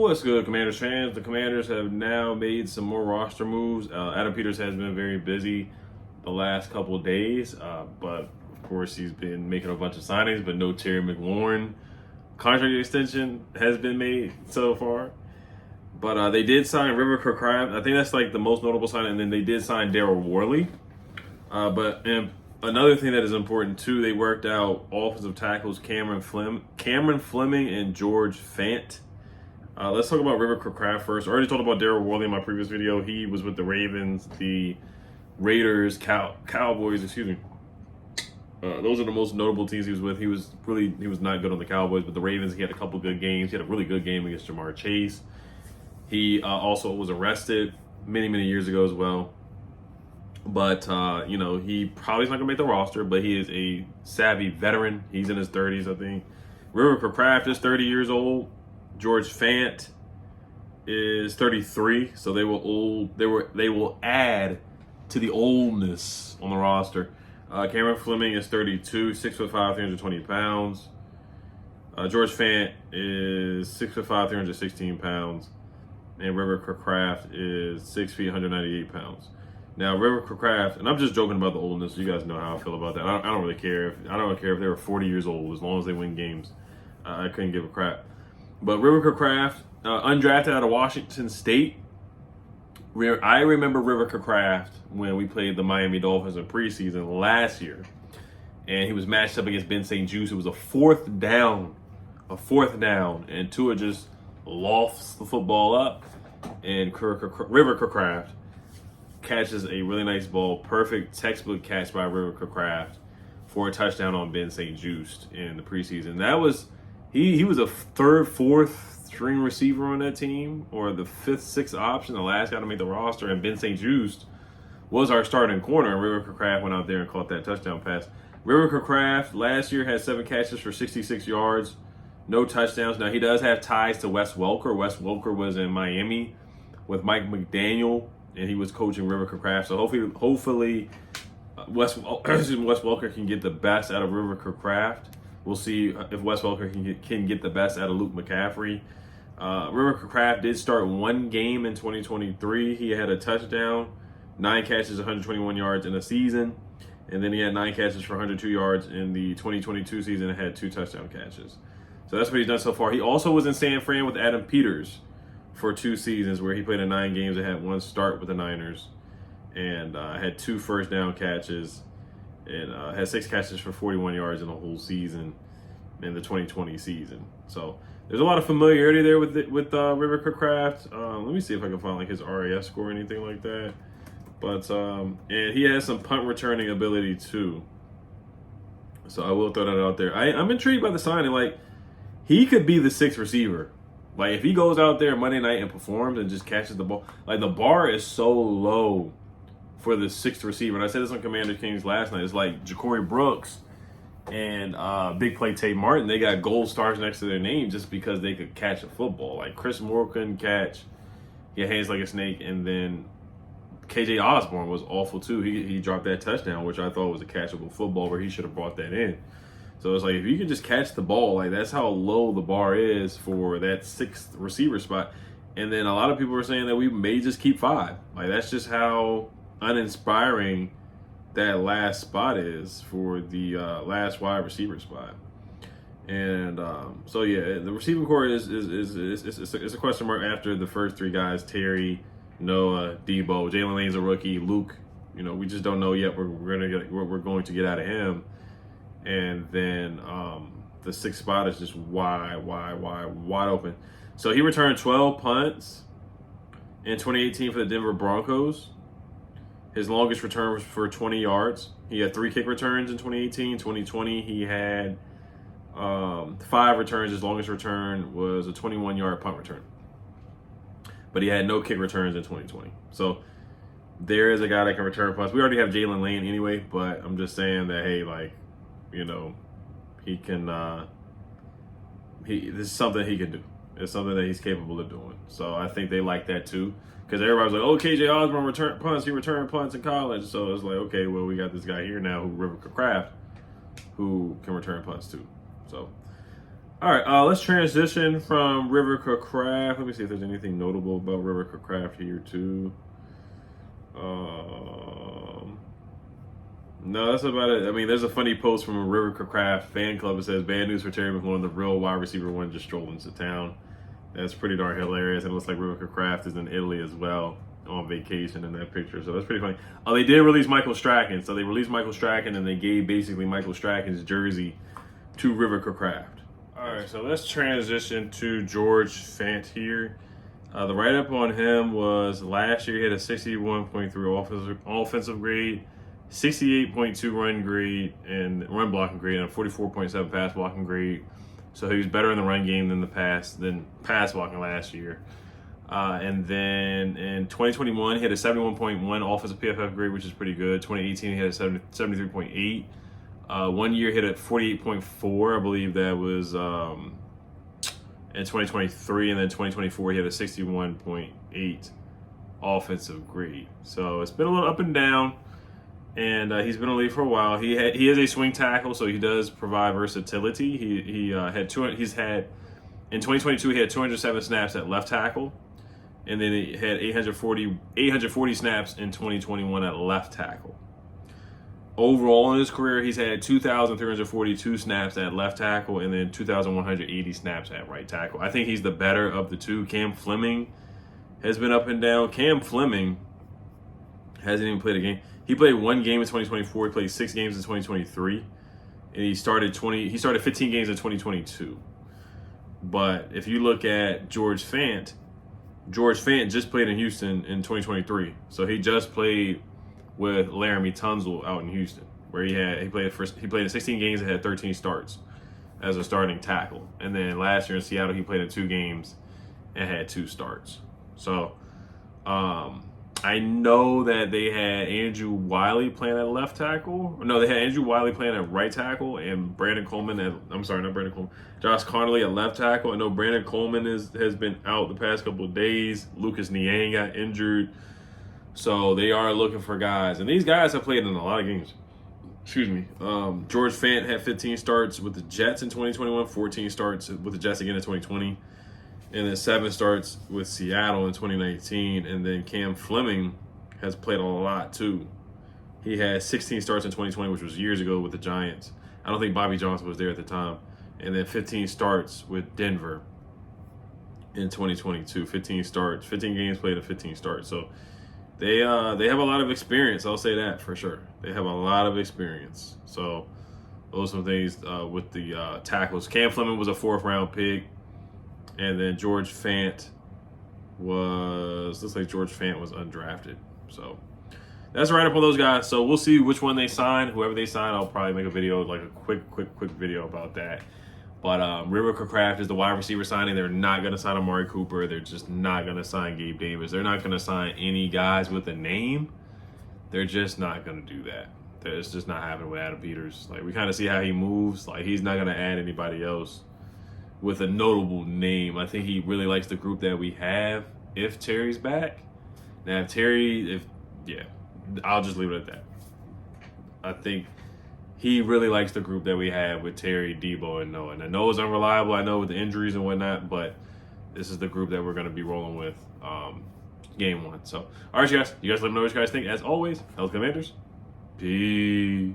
What's good, Commanders fans? The Commanders have now made some more roster moves. Adam Peters has been very busy the last couple of days, but of course he's been making a bunch of signings, but no Terry McLaurin contract extension has been made so far. But they did sign River Cracraft. I think that's like the most notable signing, and then they did sign Daryl Worley. And another thing that is important too, they worked out offensive tackles Cameron Fleming and George Fant. Let's talk about River Cracraft first. I already talked about Daryl Worley in my previous video. He was with the Ravens, the Raiders, Cowboys, excuse me. Those are the most notable teams he was with. He was not good on the Cowboys, but the Ravens, he had a couple good games. He had a really good game against Jamar Chase. He also was arrested many years ago as well. But, he probably is not going to make the roster, but he is a savvy veteran. He's in his 30s, I think. River Cracraft is 30 years old. George Fant is 33, so they will add to the oldness on the roster. Cameron Fleming is 32, 6'5", 320 pounds. George Fant is 6'5", 316 pounds. And River Cracraft is 6 feet, 198 pounds. Now, River Cracraft, and I'm just joking about the oldness. You guys know how I feel about that. I don't really care. I don't care if they were 40 years old, as long as they win games. I couldn't give a crap. But River Cracraft, undrafted out of Washington State. I remember River Cracraft when we played the Miami Dolphins in preseason last year. And he was matched up against Ben St. Juste. It was a fourth down. And Tua just lofts the football up. And River Cracraft catches a really nice ball. Perfect textbook catch by River Cracraft for a touchdown on Ben St. Juste in the preseason. That was... He was a third, fourth string receiver on that team, or the fifth, sixth option, the last guy to make the roster, and Ben St. Juste was our starting corner, and River Cracraft went out there and caught that touchdown pass. River Cracraft last year had 7 catches for 66 yards, no touchdowns. Now, he does have ties to Wes Welker. Wes Welker was in Miami with Mike McDaniel, and he was coaching River Cracraft. So hopefully Wes Welker can get the best out of River Cracraft. We'll see if Wes Welker can get the best out of Luke McCaffrey. River Cracraft did start one game in 2023. He had a touchdown, 9 catches, 121 yards in a season. And then he had 9 catches for 102 yards in the 2022 season and had 2 touchdown catches. So that's what he's done so far. He also was in San Fran with Adam Peters for 2 seasons, where he played in 9 games and had 1 start with the Niners and had 2 first down catches. And had 6 catches for 41 yards in the whole season in the 2020 season. So there's a lot of familiarity there with River Cracraft. Let me see if I can find like his RAS score or anything like that. But and he has some punt returning ability too. So I will throw that out there. I'm intrigued by the signing. Like, he could be the 6th receiver. Like, if he goes out there Monday night and performs and just catches the ball, like, the bar is so low for the 6th receiver. And I said this on Commander Kings last night. It's like Ja'Cory Brooks and Big Play Tate Martin. They got gold stars next to their name just because they could catch a football. Like, Chris Moore couldn't catch. He had hands like a snake. And then KJ Osborne was awful too. He dropped that touchdown, which I thought was a catchable football where he should have brought that in. So it's like, if you can just catch the ball, like, that's how low the bar is for that 6th receiver spot. And then a lot of people are saying that we may just keep 5. Like, that's just how uninspiring that last spot is for the last wide receiver spot. And so yeah, the receiving core is a question mark after the first 3 guys: Terry, Noah, Debo. Jalen Lane's a rookie. Luke, we just don't know yet what we're going to get out of him. And then the 6th spot is just wide open. So he returned 12 punts in 2018 for the Denver Broncos. His longest return was for 20 yards. He had 3 kick returns in 2018. 2020, he had 5 returns. His longest return was a 21-yard punt return. But he had no kick returns in 2020. So there is a guy that can return punts. We already have Jalen Lane anyway, but I'm just saying that, hey, like, he can, this is something he can do. It's something that he's capable of doing. So I think they like that too. Because everybody's like, oh, KJ Osborne returned punts. He returned punts in college. So it's like, okay, well, we got this guy here now, River Cracraft, who can return punts too. So All right, let's transition from River Cracraft. Let me see if there's anything notable about River Cracraft here too. No, that's about it. I mean, there's a funny post from a River Cracraft fan club that says, "Bad news for Terry McLaurin, the real wide receiver one just strolled into town." That's pretty darn hilarious. And it looks like River Cracraft is in Italy as well on vacation in that picture. So that's pretty funny. They did release Michael Strachan. So they released Michael Strachan and they gave basically Michael Strachan's jersey to River Cracraft. All right, so let's transition to George Fant here. The write-up on him was last year he had a 61.3 offensive grade, 68.2 run grade and run blocking grade, and a 44.7 pass blocking grade. So he was better in the run game than pass blocking last year. And then in 2021 he had a 71.1 offensive PFF grade, which is pretty good. 2018 he had a 73.8. 1 year hit at 48.4. I believe that was in 2023, and then 2024 he had a 61.8 offensive grade. So it's been a little up and down, and he's been in the league for a while. He is a swing tackle, so he does provide versatility. He's had in 2022 he had 207 snaps at left tackle, and then he had 840 snaps in 2021 at left tackle. Overall in his career, he's had 2,342 snaps at left tackle and then 2,180 snaps at right tackle. I think he's the better of the two. Cam Fleming has been up and down. Cam Fleming hasn't even played a game. He played one game in 2024. He played 6 games in 2023, and he started 15 games in 2022. But if you look at George Fant just played in Houston in 2023. So he just played with Laramie Tunsil out in Houston, where he played in 16 games and had 13 starts as a starting tackle. And then last year in Seattle, he played in 2 games and had 2 starts. So I know that they had Andrew Wiley playing at left tackle. No, they had Andrew Wiley playing at right tackle and Josh Connolly at left tackle. I know Brandon Coleman has been out the past couple of days. Lucas Niang got injured. So they are looking for guys. And these guys have played in a lot of games. Excuse me. George Fant had 15 starts with the Jets in 2021, 14 starts with the Jets again in 2020, and then 7 starts with Seattle in 2019. And then Cam Fleming has played a lot too. He had 16 starts in 2020, which was years ago with the Giants. I don't think Bobby Johnson was there at the time. And then 15 starts with Denver in 2022. 15 games played and 15 starts. So they have a lot of experience. I'll say that for sure. They have a lot of experience. So those are some things with the tackles. Cam Fleming was a 4th-round pick, and then George Fant looks like George Fant was undrafted. So that's right up on those guys. So we'll see which one they sign. Whoever they sign, I'll probably make a video, like a quick video about that. But River Cracraft is the wide receiver signing. They're not going to sign Amari Cooper. They're just not going to sign Gabe Davis. They're not going to sign any guys with a name. They're just not going to do that. It's just not happening with Adam Peters. Like, we kind of see how he moves. Like, he's not going to add anybody else with a notable name. I think he really likes the group that we have if Terry's back. Now, I'll just leave it at that. I think he really likes the group that we have with Terry, Debo, and Noah. And Noah's unreliable, I know, with the injuries and whatnot, but this is the group that we're going to be rolling with game 1. So, all right, you guys let me know what you guys think. As always, Health Commanders, peace.